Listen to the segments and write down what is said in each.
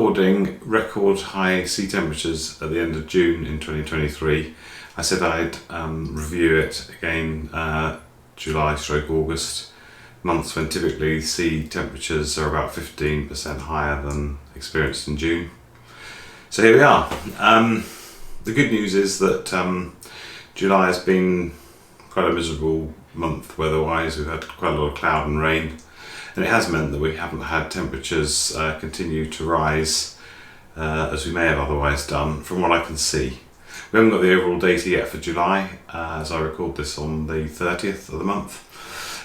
recording record high sea temperatures at the end of June in 2023. I said I'd review it again July/August, months when typically sea temperatures are about 15% higher than experienced in June. So here we are. The good news is that July has been quite a miserable month weather-wise. We've had quite a lot of cloud and rain, and it has meant that we haven't had temperatures continue to rise as we may have otherwise done, from what I can see. We haven't got the overall data yet for July, as I record this on the 30th of the month.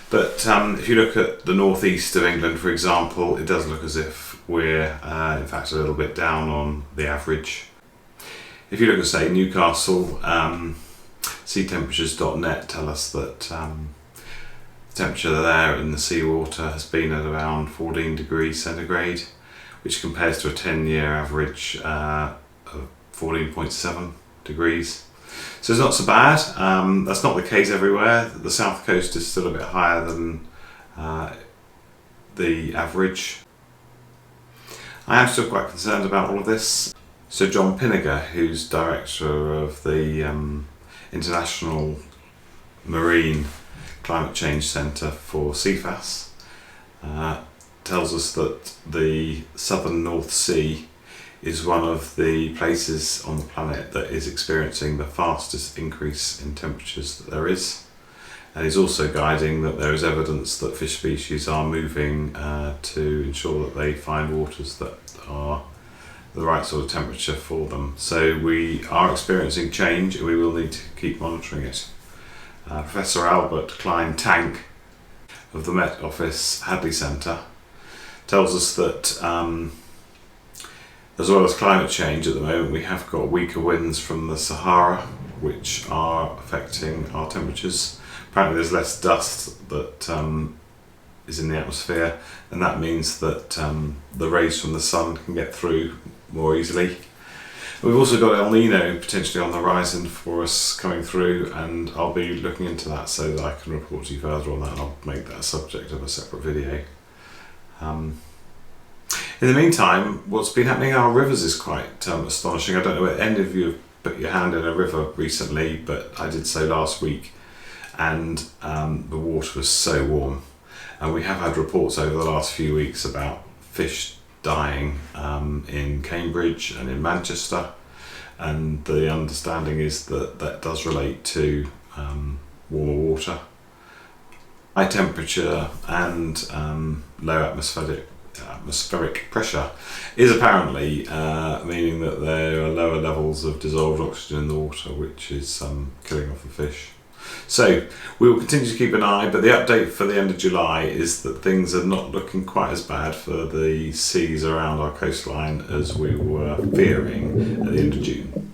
But if you look at the northeast of England, for example, it does look as if we're in fact a little bit down on the average. If you look at, say, Newcastle, seatemperatures.net tell us that the temperature there in the seawater has been at around 14 degrees centigrade, which compares to a 10-year average of 14.7 degrees. So it's not so bad. That's not the case everywhere. The south coast is still a bit higher than the average. I am still quite concerned about all of this. So John Pinniger, who's director of the International Marine Climate Change Centre for CFAS, tells us that the southern North Sea is one of the places on the planet that is experiencing the fastest increase in temperatures that there is. And he's also guiding that there is evidence that fish species are moving to ensure that they find waters that are the right sort of temperature for them. So we are experiencing change, and we will need to keep monitoring it. Professor Albert Klein-Tank of the Met Office Hadley Centre tells us that as well as climate change, at the moment we have got weaker winds from the Sahara, which are affecting our temperatures. Apparently there's less dust that is in the atmosphere, and that means that the rays from the sun can get through more easily. We've also got El Nino potentially on the horizon for us coming through, and I'll be looking into that so that I can report to you further on that, and I'll make that a subject of a separate video. In the meantime, what's been happening in our rivers is quite astonishing. I don't know if any of you have put your hand in a river recently, but I did so last week, and the water was so warm. And we have had reports over the last few weeks about fish dying in Cambridge and in Manchester, and the understanding is that that does relate to warmer water. High temperature and low atmospheric pressure is apparently meaning that there are lower levels of dissolved oxygen in the water, which is killing off the fish. So we will continue to keep an eye, but the update for the end of July is that things are not looking quite as bad for the seas around our coastline as we were fearing at the end of June.